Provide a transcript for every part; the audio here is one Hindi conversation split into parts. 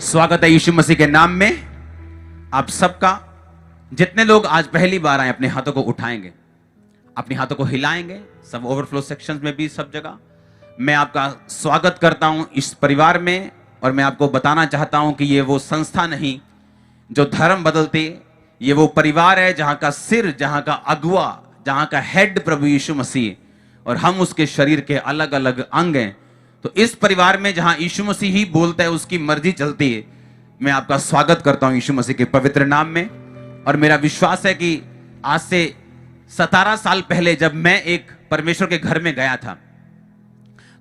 स्वागत है यीशु मसीह के नाम में आप सबका। जितने लोग आज पहली बार आए अपने हाथों को उठाएंगे, अपने हाथों को हिलाएंगे, सब ओवरफ्लो सेक्शंस में भी सब जगह। मैं आपका स्वागत करता हूं इस परिवार में और मैं आपको बताना चाहता हूं कि ये वो संस्था नहीं जो धर्म बदलती, ये वो परिवार है जहां का सिर, जहां का अगुआ, जहां का हेड प्रभु यीशु मसीह और हम उसके शरीर के अलग अलग अंग हैं। तो इस परिवार में जहां यीशु मसीह ही बोलता है, उसकी मर्जी चलती है, मैं आपका स्वागत करता हूं यीशु मसीह के पवित्र नाम में। और मेरा विश्वास है कि आज से 17 साल पहले जब मैं एक परमेश्वर के घर में गया था,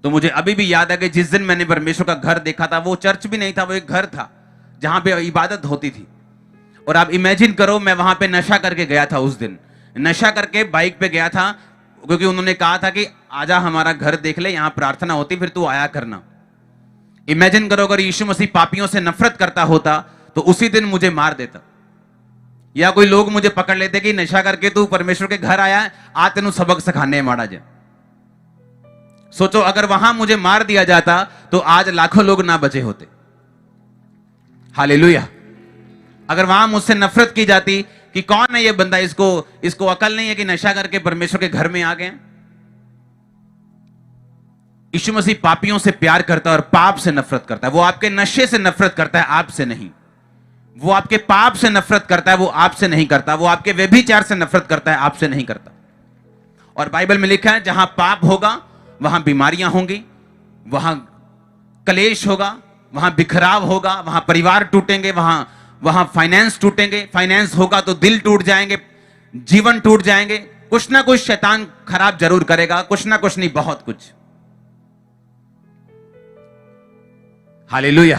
तो मुझे अभी भी याद है कि जिस दिन मैंने परमेश्वर का घर देखा था, वो चर्च भी नहीं था, वो एक घर था जहां पे इबादत होती थी। और आप इमेजिन करो, मैं वहां पे नशा करके गया था। उस दिन नशा करके बाइक पे गया था, क्योंकि उन्होंने कहा था कि आजा हमारा घर देख ले, यहां प्रार्थना होती, फिर तू आया करना। इमेजिन करो, अगर यीशु मसीह पापियों से नफरत करता होता तो उसी दिन मुझे मार देता, या कोई लोग मुझे पकड़ लेते कि नशा करके तू परमेश्वर के घर आया, आ तेनू सबक सिखाने माड़ा जा। सोचो, अगर वहां मुझे मार दिया जाता तो आज लाखों लोग ना बचे होते। हालेलुया। अगर वहां मुझसे नफरत की जाती कि कौन है ये बंदा, इसको अकल नहीं है कि नशा करके परमेश्वर के घर में आ गए। यीशु मसीह पापियों से प्यार करता है और पाप से नफरत करता है। वो आपके नशे से नफरत करता है, आपसे नहीं। वो आपके पाप से नफरत करता है, वो आपसे नहीं करता। वो आपके व्यभिचार से नफरत करता है, आपसे नहीं करता। और बाइबल में लिखा है, जहां पाप होगा वहां बीमारियां होंगी, वहां कलेश होगा, वहां बिखराव होगा, वहां परिवार टूटेंगे, वहां फाइनेंस टूटेंगे। फाइनेंस होगा तो दिल टूट जाएंगे, जीवन टूट जाएंगे। कुछ ना कुछ शैतान खराब जरूर करेगा, कुछ ना कुछ नहीं, बहुत कुछ। हालेलुया।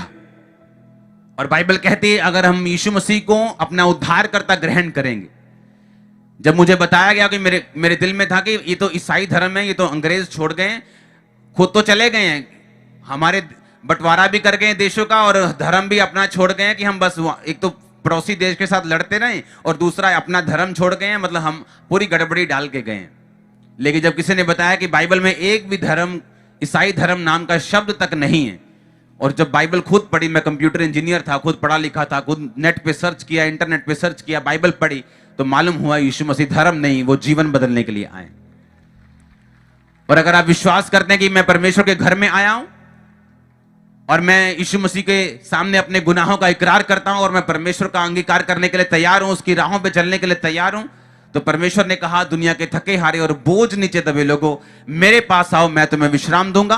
और बाइबल कहती है, अगर हम यीशु मसीह को अपना उद्धारकर्ता ग्रहण करेंगे। जब मुझे बताया गया कि मेरे दिल में था कि ये तो ईसाई धर्म है, ये तो अंग्रेज छोड़ गए, खुद तो चले गए हैं, हमारे बंटवारा भी कर गए देशों का और धर्म भी अपना छोड़ गए हैं कि हम बस एक तो पड़ोसी देश के साथ लड़ते रहे और दूसरा अपना धर्म छोड़ गए हैं, मतलब हम पूरी गड़बड़ी डाल के गए हैं। लेकिन जब किसी ने बताया कि बाइबल में एक भी धर्म, ईसाई धर्म नाम का शब्द तक नहीं है, और जब बाइबल खुद पढ़ी, मैं कंप्यूटर इंजीनियर था, खुद पढ़ा लिखा था, खुद नेट पे सर्च किया, इंटरनेट पे सर्च किया, बाइबल पढ़ी, तो मालूम हुआ यीशु मसीह धर्म नहीं, वो जीवन बदलने के लिए आए। और अगर आप विश्वास करते हैं कि मैं परमेश्वर के घर में आया हूं और मैं यीशु मसीह के सामने अपने गुनाहों का इकरार करता हूं और मैं परमेश्वर का अंगीकार करने के लिए तैयार हूं, उसकी राहों पे चलने के लिए तैयार हूं, तो परमेश्वर ने कहा, दुनिया के थके हारे और बोझ नीचे दबे लोगों, मेरे पास आओ, मैं तुम्हें विश्राम दूंगा।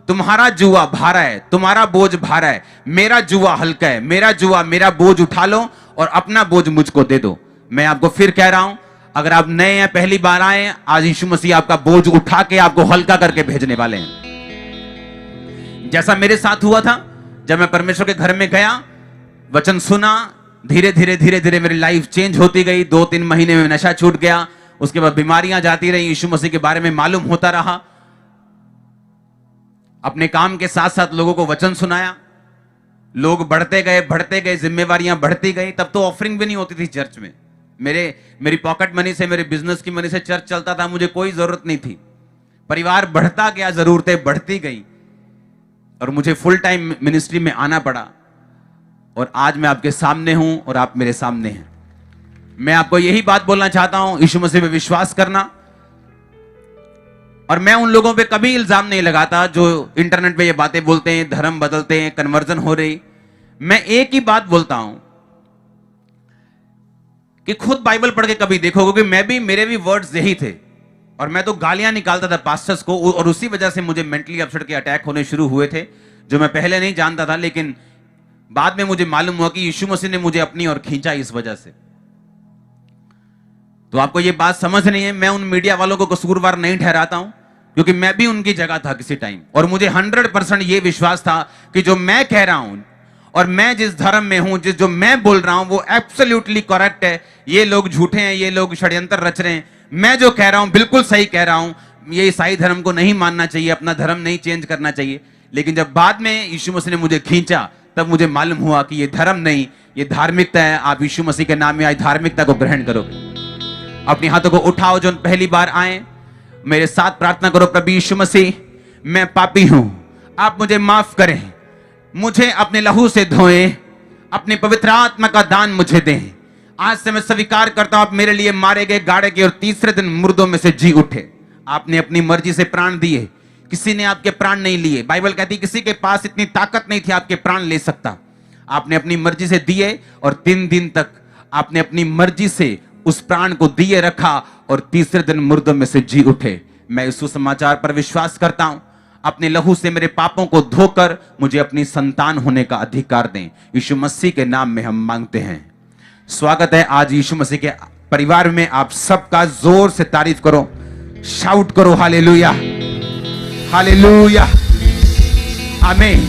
तुम्हारा जुआ भारा है, तुम्हारा बोझ भारा है, मेरा जुआ हल्का है, मेरा जुआ, मेरा बोझ उठा लो और अपना बोझ मुझको दे दो। मैं आपको फिर कह रहा हूं, अगर आप नए हैं, पहली बार आए, आज यीशु मसीह आपका बोझ उठा के आपको हल्का करके भेजने वाले हैं। जैसा मेरे साथ हुआ था, जब मैं परमेश्वर के घर में गया, वचन सुना, धीरे धीरे मेरी लाइफ चेंज होती गई। 2-3 महीने में नशा छूट गया, उसके बाद बीमारियां जाती रही, यीशु मसीह के बारे में मालूम होता रहा। अपने काम के साथ साथ लोगों को वचन सुनाया, लोग बढ़ते गए, जिम्मेवारियां बढ़ती गई। तब तो ऑफरिंग भी नहीं होती थी चर्च में। मेरी पॉकेट मनी से, मेरे बिजनेस की मनी से चर्च चलता था, मुझे कोई जरूरत नहीं थी। परिवार बढ़ता गया, जरूरतें बढ़ती गई और मुझे फुल टाइम मिनिस्ट्री में आना पड़ा। और आज मैं आपके सामने हूं और आप मेरे सामने हैं। मैं आपको यही बात बोलना चाहता हूं, यीशु मसीह पे विश्वास करना। और मैं उन लोगों पे कभी इल्जाम नहीं लगाता जो इंटरनेट पे ये बातें बोलते हैं, धर्म बदलते हैं, कन्वर्जन हो रही। मैं एक ही बात बोलता हूं कि खुद बाइबल पढ़ के कभी देखो, क्योंकि मेरे भी वर्ड्स यही थे और मैं तो गालियां निकालता था पास्टर्स को, और उसी वजह से मुझे मेंटली अपसेट के अटैक होने शुरू हुए थे, जो मैं पहले नहीं जानता था। लेकिन बाद में मुझे मालूम हुआ कि यीशु मसीह ने मुझे अपनी ओर खींचा इस वजह से। तो आपको ये बात समझनी है, मैं उन मीडिया वालों को कसूरवार नहीं ठहराता हूं, क्योंकि मैं भी उनकी जगह था किसी टाइम, और मुझे 100% ये विश्वास था कि जो मैं कह रहा हूं और मैं जिस धर्म में हूं, जो मैं बोल रहा हूं, वो एब्सोल्युटली करेक्ट है। ये लोग झूठे हैं, ये लोग षड्यंत्र रच रहे हैं। मैं जो कह रहा हूं बिल्कुल सही कह रहा हूं। ये ईसाई धर्म को नहीं मानना चाहिए, अपना धर्म नहीं चेंज करना चाहिए। लेकिन जब बाद में यीशु मसीह ने मुझे खींचा, तब मुझे मालूम हुआ कि ये धर्म नहीं, ये धार्मिकता है। आप यीशु मसीह के नाम में आई धार्मिकता को ग्रहण करोगे। अपने हाथों को उठाओ जो पहली बार आए, मेरे साथ प्रार्थना करो, प्रभु यीशु मसीह, मैं पापी हूं, आप मुझे माफ करें। मुझे अपने लहू से धोएं, अपने पवित्र आत्मा का दान मुझे दें। आज से मैं स्वीकार करता हूं आप मेरे लिए मारे गए, गाड़े गए और तीसरे दिन मुर्दों में से जी उठे। आपने अपनी मर्जी से प्राण दिए, किसी ने आपके प्राण नहीं लिए। बाइबल कहती है किसी के पास इतनी ताकत नहीं थी आपके प्राण ले सकता। आपने अपनी मर्जी से दिए और 3 दिन तक आपने अपनी मर्जी से उस प्राण को दिए रखा और तीसरे दिन मुर्दों में से जी उठे। मैं इस सुसमाचार पर विश्वास करता हूं। अपने लहू से मेरे पापों को धोकर मुझे अपनी संतान होने का अधिकार दें। यीशु मसीह के नाम में हम मांगते हैं। स्वागत है आज यीशु मसीह के परिवार में। आप सबका जोर से तारीफ करो, शाउट करो हालेलुया, हालेलुया, आमीन।